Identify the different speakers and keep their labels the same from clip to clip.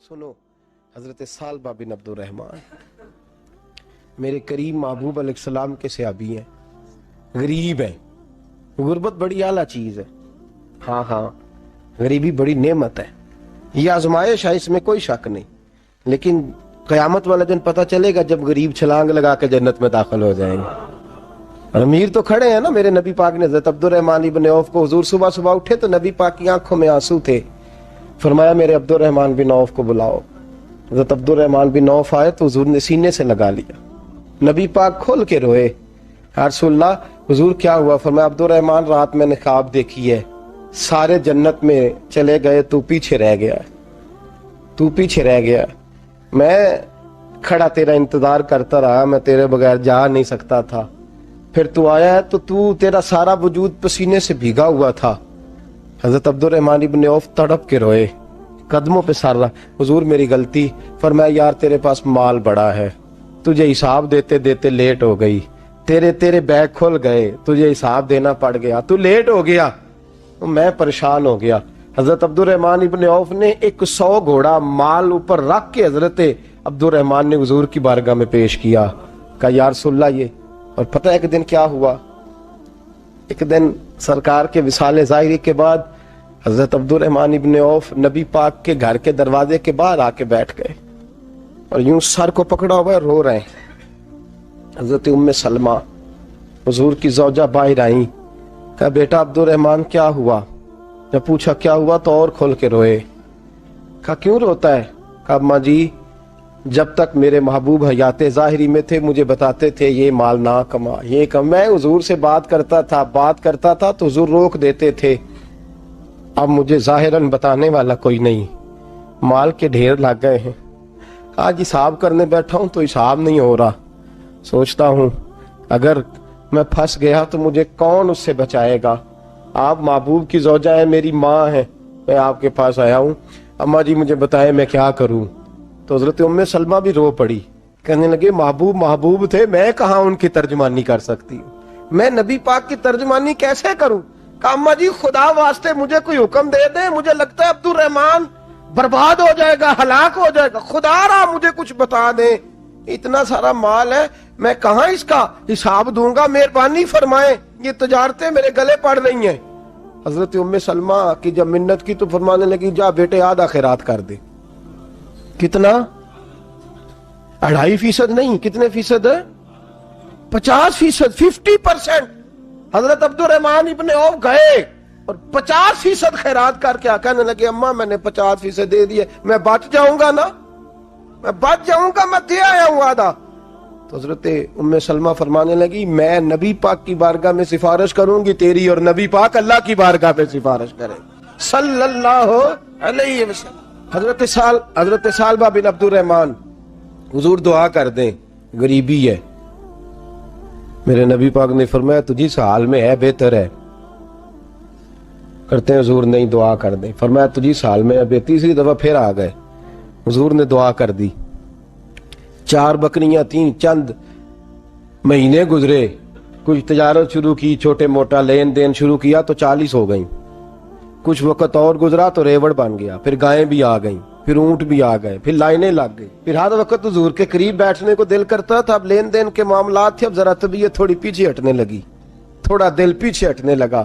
Speaker 1: सुनो, हजरत सालबा बिन अब्दुर्रहमान मेरे करीम महबूब अलैहिस्सलाम के सहाबी हैं, गरीब हैं। गुर्बत बड़ी आला चीज है। हाँ हाँ, गरीबी बड़ी नेमत है, ये आजमाइश है, इसमें कोई शक नहीं। लेकिन कयामत वाला दिन पता चलेगा जब गरीब छलांग लगा के जन्नत में दाखिल हो जाएंगे। और अमीर तो खड़े हैं ना। मेरे नबी पाक ने हजरत अब्दुर्रहमान इब्न औफ को, हुजूर सुबह सुबह उठे तो नबी पाक की आंखों में आंसू थे। फरमाया मेरे अब्दुर्रहमान बिन औफ को बुलाओ। हजरत अब्दुर्रहमान बिन औफ आए तो हुजूर ने सीने से लगा लिया। नबी पाक खोल के रोए, या रसूलल्लाह हुजूर क्या हुआ? फरमाया अब्दुर्रहमान रात मैंने ख्वाब देखी है, सारे जन्नत में चले गए, तू पीछे रह गया, तू पीछे रह गया। मैं खड़ा तेरा इंतजार करता रहा, मैं तेरे बगैर जा नहीं सकता था। फिर तू आया है तो तू, तेरा सारा वजूद पसीने से भीगा हुआ था। हजरत अब्दुर्रहमान इब्न औफ तड़प के रोए, कदमों पे सर रहा, हुजूर मेरी गलती। फरमाया यार तेरे पास माल बड़ा है, तुझे हिसाब देते देते लेट हो गई, तेरे बैग खुल गए, तुझे हिसाब देना पड़ गया, तू लेट हो गया, तो मैं परेशान हो गया। हजरत अब्दुर्रहमान इब्न औफ ने 100 घोड़ा माल ऊपर रख के हजरत अब्दुर्रहमान ने हुजूर की बारगाह में पेश किया। कहा या रसूलल्लाह ये। और पता है एक दिन क्या हुआ? एक दिन सरकार के विसाले ज़ाहिरी के बाद हजरत अब्दुर्रहमान इब्न औफ नबी पाक के घर के दरवाजे के बाहर आके बैठ गए और यूं सर को पकड़ा हुआ रो रहे हैं। हजरत उम्मे सलमा हुजूर की ज़ौजा बाहर आई। कहा बेटा अब्दुर्रहमान क्या हुआ? जब पूछा क्या हुआ तो और खोल के रोए। कहा क्यों रोता है? कहा अम्मा जी जब तक मेरे महबूब हयाते ज़ाहिरी में थे मुझे बताते थे ये माल ना कमा, ये कम। मैं हुजूर से बात करता था तो हुजूर रोक देते थे। अब मुझे ज़ाहिरन बताने वाला कोई नहीं, माल के ढेर लग गए हैं। आज हिसाब करने बैठा हूं तो हिसाब नहीं हो रहा। सोचता हूं अगर मैं फंस गया तो मुझे कौन उससे बचाएगा? आप महबूब की ज़ौजा है, मेरी माँ है, मैं आपके पास आया हूँ, अम्मा जी मुझे बताएं मैं क्या करूँ? तो हजरत उम्मे सलमा भी रो पड़ी, कहने लगे महबूब महबूब थे, मैं कहाँ उनकी तर्जमानी कर सकती हूँ, मैं नबी पाक की तर्जमानी कैसे करूँ? कहा अम्मा जी खुदा वास्ते मुझे कोई हुक्म दे दे, मुझे लगता है अब्दुर्रहमान बर्बाद हो जाएगा, हलाक हो जाएगा, खुदा रहा मुझे कुछ बता दे, इतना सारा माल है, मैं कहाँ इसका हिसाब दूंगा, मेहरबानी फरमाए, ये तजारतें मेरे गले पड़ रही हैं। हजरत उम्मे सलमा की जब मिन्नत की तो फरमाने लगी जा बेटे आधा खैरात कर दे। कितना? 2.5% नहीं, कितने फीसद है? 50%, 50%। हजरत अब्दुर्रहमान इब्न औफ गए और 50% खैरात करके कहने लगे अम्मा मैंने 50% दे दिए, मैं बच जाऊंगा ना, मैं बच जाऊंगा, मैं दे आया हूं आधा। तो हजरत उम्मे सलमा फरमाने लगी मैं नबी पाक की बारगाह में सिफारिश करूंगी तेरी, और नबी पाक अल्लाह की बारगाह में सिफारिश करे सल्लल्लाहु अलैहि वसल्लम। हजरत सालबा बिन अब्दुर्रहमान, हुजूर दुआ कर दें, गरीबी है। मेरे नबी पाक ने फरमाया तुझी इस हाल में है, बेहतर है। करते हैं हुजूर नहीं दुआ कर दें। फरमाया तुझी इस हाल में है। तीसरी दफा फिर आ गए, हुजूर ने दुआ कर दी। 4 बकरियां थीं, चंद महीने गुजरे, कुछ तजारत शुरू की, छोटे मोटा लेन देन शुरू किया तो 40 हो गई। कुछ वक्त और गुजरा तो रेवड़ बन गया, फिर गायें भी आ गईं, फिर ऊंट भी आ गए, फिर लाइनें लग गई। फिर हर वक्त हुजूर के करीब बैठने को दिल करता था। अब लेन देन के मामलात थे, अब जरा तबीयत थोड़ी पीछे हटने लगी, थोड़ा दिल पीछे हटने लगा।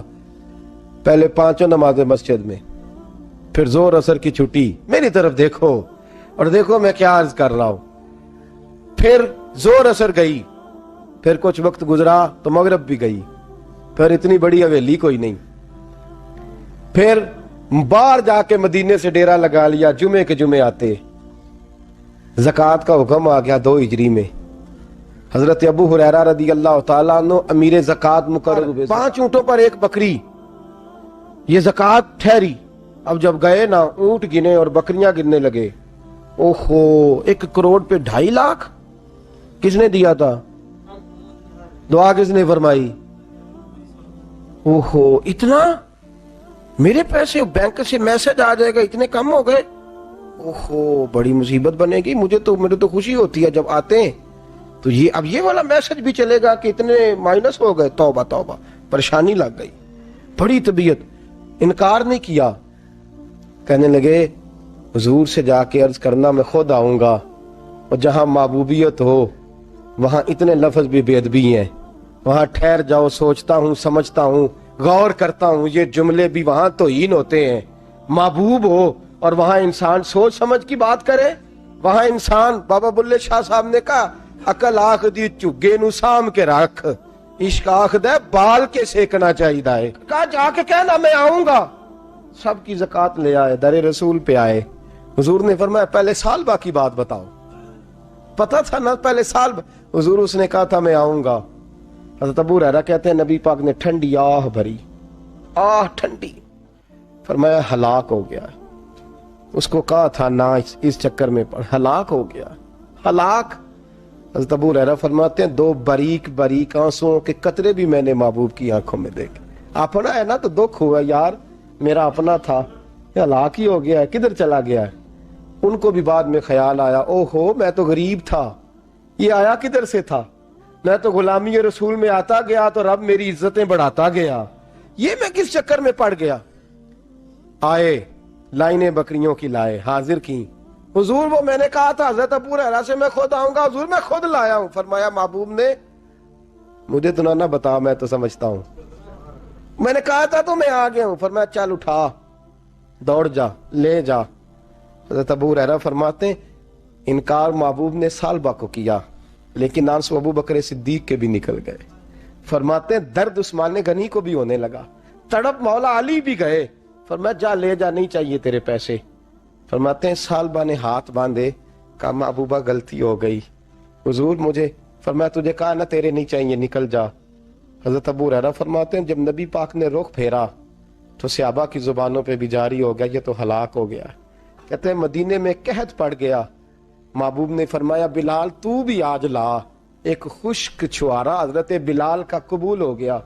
Speaker 1: पहले 5 नमाजें मस्जिद में, फिर जोर असर की छुट्टी, मेरी तरफ देखो और देखो मैं क्या अर्ज कर रहा हूं। फिर जोर असर गई, फिर कुछ वक्त गुजरा तो मगरब भी गई, फिर इतनी बड़ी हवेली कोई नहीं। फिर बाहर जाके मदीने से डेरा लगा लिया, जुमे के जुमे आते। ज़कात का हुक्म आ गया 2 हिजरी में। हजरत अबू हुरैरा रदी अल्लाह तआला अन्हु अमीर ज़कात मुकर्रर हुए। 5 ऊंटों पर 1 बकरी, ये ज़कात ठहरी। अब जब गए ना, ऊंट गिने और बकरियां गिनने लगे। ओहो, 1 करोड़ पे 2.5 लाख किसने दिया था? दुआ किसने फरमाई? ओहो, इतना मेरे पैसे बैंक से मैसेज आ जाएगा, इतने कम हो गए, ओहो बड़ी मुसीबत बनेगी। मेरे तो खुशी होती है जब आते हैं तो ये अब ये वाला मैसेज भी चलेगा कि इतने माइनस हो गए। तौबा तौबा, परेशानी लग गई, बड़ी तबीयत। इनकार नहीं किया, कहने लगे حضور سے جا کے عرض کرنا میں خود آؤں گا، اور جہاں محبوبیت ہو وہاں اتنے لفظ بھی بے ادبی ہیں، وہاں ٹھہر جاؤ، سوچتا ہوں، سمجھتا ہوں، غور کرتا ہوں، یہ جملے بھی وہاں توہین ہوتے ہیں۔ محبوب ہو اور وہاں انسان سوچ سمجھ کی بات کرے، وہاں انسان، بابا بلے شاہ صاحب نے کہا عقل آخ دی چگے نو سام کے رکھ، عشق آخ دے بال کے سیکنا چاہیے دائے، کہا جا کے کہنا میں آؤں گا۔ سب کی زکوٰۃ لے آئے، در رسول پہ آئے، حضور نے فرمایا پہلے سالبہ کی بات بتاؤ، پتا تھا نا پہلے سال حضور اس نے کہا تھا میں آؤں گا۔ حضرت ابو ہریرہ کہتے ہیں نبی پاک نے ٹھنڈی آہ بھری، آہ ٹھنڈی، فرمایا ہلاک ہو گیا۔ اس کو کہا تھا نہ اس چکر میں پڑ، ہلاک ہو گیا، ہلاک۔ حضرت ابو ہریرہ فرماتے ہیں دو باریک باریک آنسوؤں کے قطرے بھی میں نے محبوب کی آنکھوں میں دیکھے۔ اپنا ہے نا تو دکھ ہوا، یار میرا اپنا تھا، یہ ہلاک ہی ہو گیا ہے، کدھر چلا گیا ہے۔ ان کو بھی بعد میں خیال آیا، او ہو میں تو غریب تھا، یہ آیا کدھر سے تھا، میں تو غلامی رسول میں آتا گیا تو رب میری عزتیں بڑھاتا گیا، یہ میں کس چکر میں پڑ گیا۔ آئے لائنیں بکریوں کی لائے، حاضر کی، حضور وہ میں نے کہا تھا حضرت ابو ہریرہ سے میں خود آؤں گا، حضور میں خود لایا ہوں۔ فرمایا محبوب نے مجھے تو نہ بتا، میں تو سمجھتا ہوں، میں نے کہا تھا تو میں آ گیا ہوں۔ فرمایا چل اٹھا، دوڑ جا، لے جا۔ حضرت ابو ہریرہ فرماتے ہیں انکار محبوب نے سالبہ کو کیا، لیکن آنسو ابو بکر صدیق کے بھی نکل گئے۔ فرماتے ہیں درد عثمان غنی کو بھی ہونے لگا، تڑپ مولا علی بھی گئے۔ فرمایا جا لے جا، نہیں چاہیے تیرے پیسے۔ فرماتے ہیں سالبہ نے ہاتھ باندھے، کہا محبوبہ غلطی ہو گئی، حضور مجھے، فرمایا تجھے کہا نا تیرے نہیں چاہیے، نکل جا۔ حضرت ابو ہریرہ فرماتے ہیں جب نبی پاک نے رخ پھیرا تو صحابہ کی زبانوں پہ بھی جاری ہو گیا یہ تو ہلاک ہو گیا۔ کہتے ہیں مدینے میں قحط پڑ گیا، محبوب نے فرمایا بلال تو بھی آج لا، ایک خشک چھوارا حضرت بلال کا قبول ہو گیا۔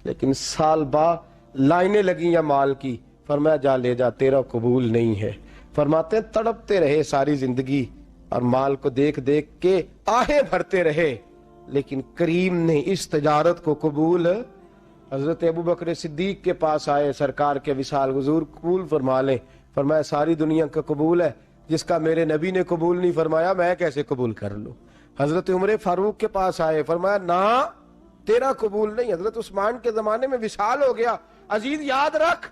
Speaker 1: لیکن سال با لائنیں لگی یا مال کی، فرمایا جا لے جا، تیرا قبول نہیں ہے۔ فرماتے ہیں تڑپتے رہے ساری زندگی اور مال کو دیکھ دیکھ کے آہیں بھرتے رہے، لیکن کریم نے اس تجارت کو قبول۔ حضرت ابو بکر صدیق کے پاس آئے، سرکار کے وصال، حضور قبول فرما لیں۔ فرمایا ساری دنیا کا قبول ہے، جس کا میرے نبی نے قبول نہیں فرمایا میں کیسے قبول کر لوں۔ حضرت عمر فاروق کے پاس آئے، فرمایا نہ تیرا قبول نہیں۔ حضرت عثمان کے زمانے میں وصال ہو گیا۔ عزیز یاد رکھ،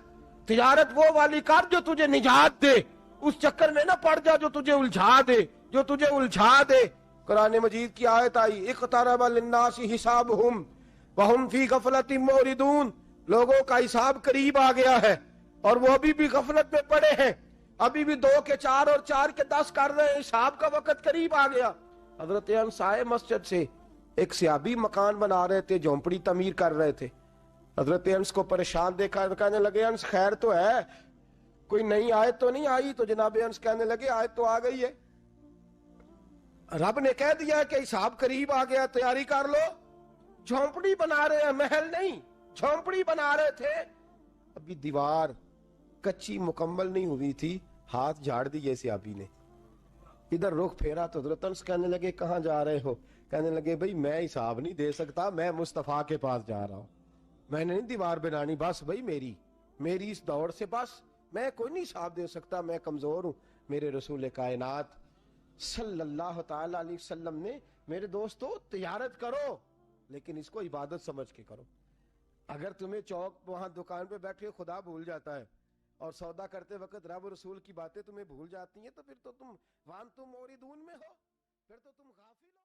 Speaker 1: تجارت وہ والی کر جو تجھے نجات دے، اس چکر میں نہ پڑ جا جو تجھے الجھا دے، جو تجھے الجھا دے۔ قرآن مجید کی آیت آئی اقترب للناس حسابہم وہم فی غفلۃ معرضون، لوگوں کا حساب قریب آ گیا ہے اور وہ ابھی بھی غفلت میں پڑے ہیں، ابھی بھی 2 کے 4 اور 4 کے 10 کر رہے ہیں، حساب کا وقت قریب آ گیا۔ حضرت انس آئے مسجد سے، ایک صحابی مکان بنا رہے تھے، جھونپڑی تعمیر کر رہے تھے۔ حضرت انس کو پریشان دیکھا، کہنے لگے انس خیر تو ہے، کوئی نئی آیت تو نہیں آئی؟ تو جناب انس کہنے لگے آیت تو آ گئی ہے، رب نے کہہ دیا ہے کہ حساب قریب آ گیا، تیاری کر لو۔ جھونپڑی بنا رہے ہیں، محل نہیں، جھونپڑی بنا رہے تھے، ابھی دیوار کچی مکمل نہیں ہوئی تھی، ہاتھ جھاڑ دیے صحابی نے، ادھر رخ پھیرا تو حضرت انس کہنے لگے کہاں جا رہے ہو؟ کہنے لگے بھئی میں حساب نہیں دے سکتا، میں مصطفیٰ کے پاس جا رہا ہوں، میں نے نہیں دیوار بنانی، بس بھئی میری اس دور سے بس میں کوئی نہیں حساب دے سکتا، میں کمزور ہوں۔ میرے رسول کائنات صلی اللہ تعالی علیہ وسلم نے، میرے دوستو تجارت کرو لیکن اس کو عبادت سمجھ کے کرو۔ اگر تمہیں چوک وہاں دکان پہ بیٹھے خدا بھول جاتا ہے اور سودا کرتے وقت رب رسول کی باتیں تمہیں بھول جاتی ہیں، تو پھر تو تم وانتم موردون میں ہو، پھر تو تم غافل ہو۔